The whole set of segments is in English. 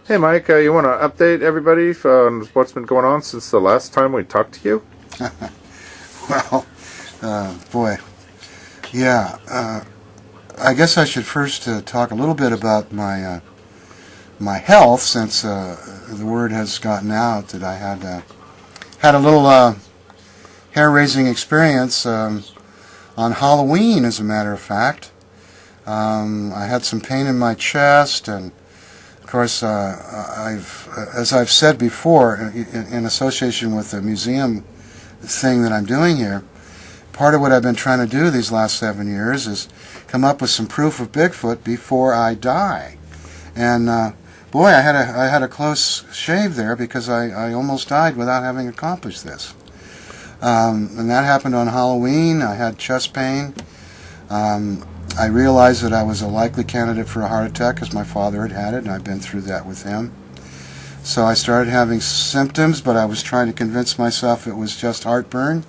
Hey Mike, you want to update everybody on what's been going on since the last time we talked to you? Well, boy, yeah. I guess I should first talk a little bit about my health, since the word has gotten out that I had a little hair-raising experience on Halloween, as a matter of fact. I had some pain in my chest, and of course, as I've said before, in association with the museum thing that I'm doing here, part of what I've been trying to do these last 7 years is come up with some proof of Bigfoot before I die. And boy, I had a close shave there, because I almost died without having accomplished this. And that happened on Halloween. I had chest pain. I realized that I was a likely candidate for a heart attack, because my father had it, and I've been through that with him. So I started having symptoms, but I was trying to convince myself it was just heartburn,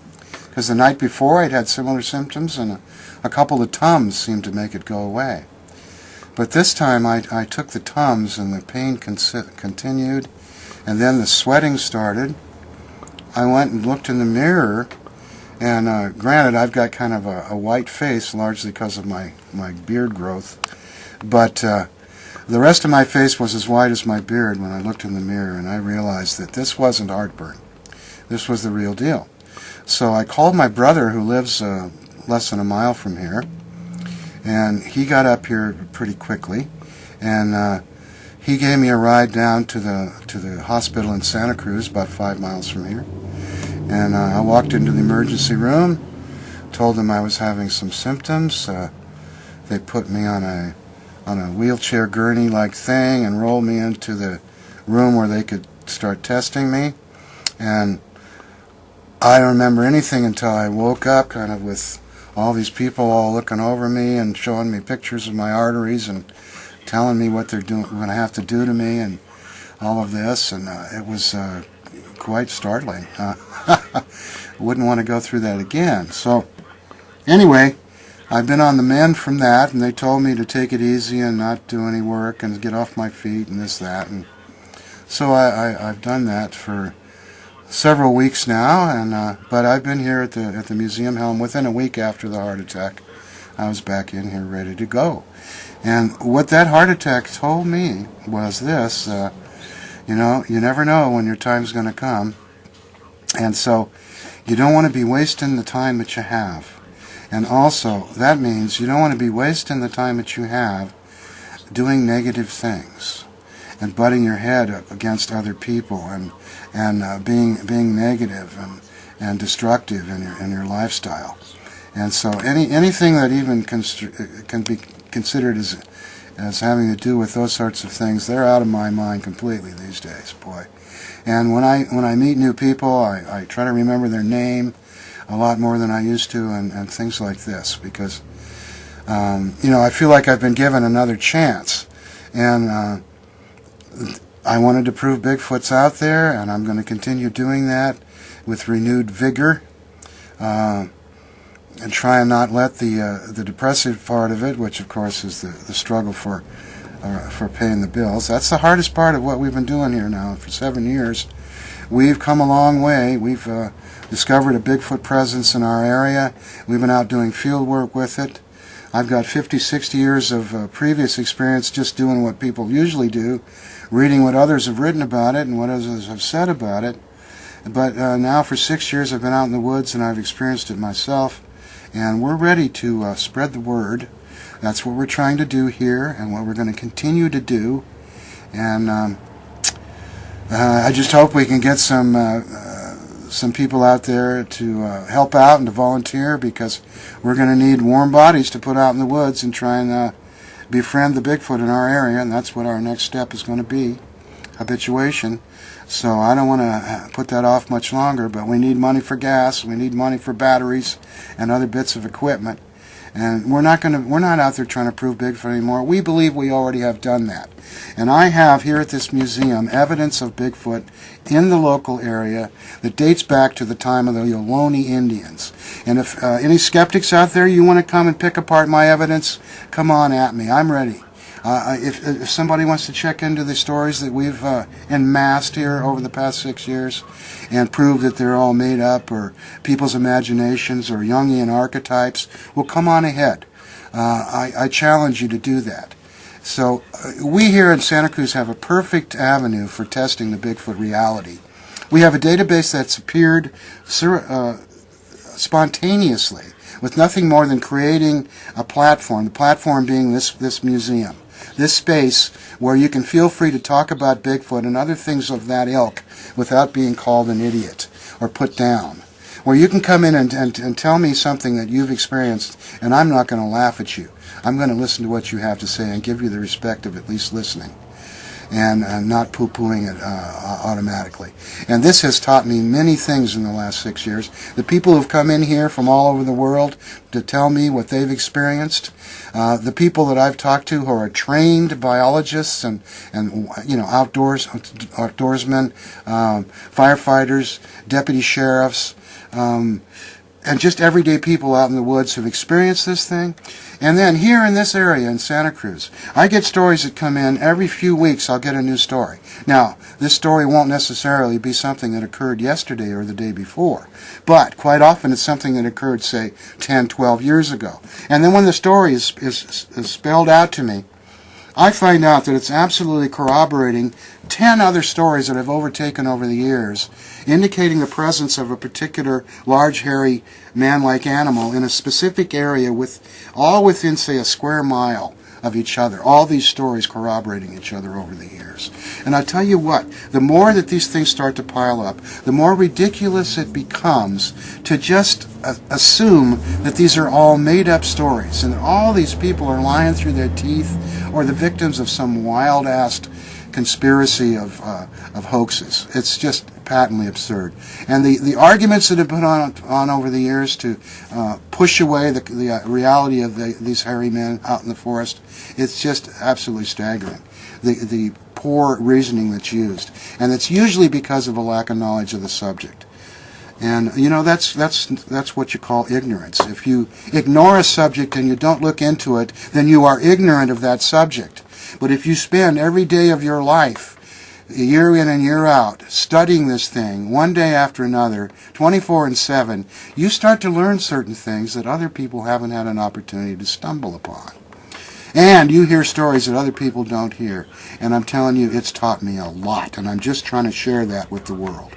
because the night before I'd had similar symptoms, and a couple of Tums seemed to make it go away. But this time I took the Tums, and the pain continued, and then the sweating started. I went and looked in the mirror, and granted, I've got kind of a white face, largely because of my beard growth, but the rest of my face was as white as my beard when I looked in the mirror, and I realized that this wasn't heartburn. This was the real deal. So I called my brother, who lives less than a mile from here, and he got up here pretty quickly, and he gave me a ride down to the hospital in Santa Cruz, about 5 miles from here. And I walked into the emergency room, told them I was having some symptoms. They put me on a wheelchair gurney-like thing and rolled me into the room where they could start testing me. And I don't remember anything until I woke up, kind of with all these people all looking over me and showing me pictures of my arteries and telling me what they're going to have to do to me and all of this. And it was quite startling. Wouldn't want to go through that again. So anyway, I've been on the mend from that, and they told me to take it easy and not do any work and get off my feet and this, that. And so I've done that for several weeks now, and but I've been here at the museum helm. Within a week after the heart attack, I was back in here ready to go. And what that heart attack told me was this: you never know when your time's going to come, and so you don't want to be wasting the time that you have. And also, that means you don't want to be wasting the time that you have doing negative things and butting your head up against other people and being negative and destructive in your lifestyle. And so anything that even can be considered as having to do with those sorts of things, they're out of my mind completely these days, boy. And when I meet new people, I try to remember their name a lot more than I used to, and things like this, because I feel like I've been given another chance, and I wanted to prove Bigfoot's out there, and I'm going to continue doing that with renewed vigor, and try and not let the depressive part of it, which of course is the struggle for paying the bills. That's the hardest part of what we've been doing here now for 7 years. We've come a long way. We've discovered a Bigfoot presence in our area. We've been out doing field work with it. I've got 50, 60 years of previous experience just doing what people usually do, reading what others have written about it and what others have said about it. But now for 6 years I've been out in the woods, and I've experienced it myself, and we're ready to spread the word. That's what we're trying to do here, and what we're going to continue to do. And I just hope we can get some people out there to help out and to volunteer, because we're going to need warm bodies to put out in the woods and try and befriend the Bigfoot in our area, and that's what our next step is going to be, habituation. So I don't want to put that off much longer, but we need money for gas, we need money for batteries and other bits of equipment. And we're not out there trying to prove Bigfoot anymore. We believe we already have done that. And I have here at this museum evidence of Bigfoot in the local area that dates back to the time of the Ohlone Indians. And if any skeptics out there, you want to come and pick apart my evidence, come on at me. I'm ready. If somebody wants to check into the stories that we've amassed here over the past 6 years and prove that they're all made up or people's imaginations or Jungian archetypes, well, come on ahead. I challenge you to do that. So we here in Santa Cruz have a perfect avenue for testing the Bigfoot reality. We have a database that's appeared spontaneously, with nothing more than creating a platform, the platform being this museum, this space where you can feel free to talk about Bigfoot and other things of that ilk without being called an idiot or put down, where you can come in and tell me something that you've experienced, and I'm not going to laugh at you. I'm going to listen to what you have to say and give you the respect of at least listening and not poo-pooing it automatically. And this has taught me many things in the last 6 years. The people who've come in here from all over the world to tell me what they've experienced, the people that I've talked to who are trained biologists and outdoorsmen, firefighters, deputy sheriffs, and just everyday people out in the woods who've experienced this thing. And then here in this area in Santa Cruz, I get stories that come in every few weeks. I'll get a new story. Now, this story won't necessarily be something that occurred yesterday or the day before, but quite often it's something that occurred, say, 10, 12 years ago. And then when the story is spelled out to me, I find out that it's absolutely corroborating 10 other stories that I've overtaken over the years, indicating the presence of a particular large, hairy, man-like animal in a specific area all within, say, a square mile of each other. All these stories corroborating each other over the years. And I tell you what, the more that these things start to pile up, the more ridiculous it becomes to just assume that these are all made-up stories and that all these people are lying through their teeth or the victims of some wild-ass conspiracy of hoaxes. It's just patently absurd. And the arguments that have been on over the years to push away the reality of these hairy men out in the forest, it's just absolutely staggering. The poor reasoning that's used. And it's usually because of a lack of knowledge of the subject. And that's what you call ignorance. If you ignore a subject and you don't look into it, then you are ignorant of that subject. But if you spend every day of your life, year in and year out, studying this thing, one day after another, 24/7, you start to learn certain things that other people haven't had an opportunity to stumble upon. And you hear stories that other people don't hear. And I'm telling you, it's taught me a lot. And I'm just trying to share that with the world.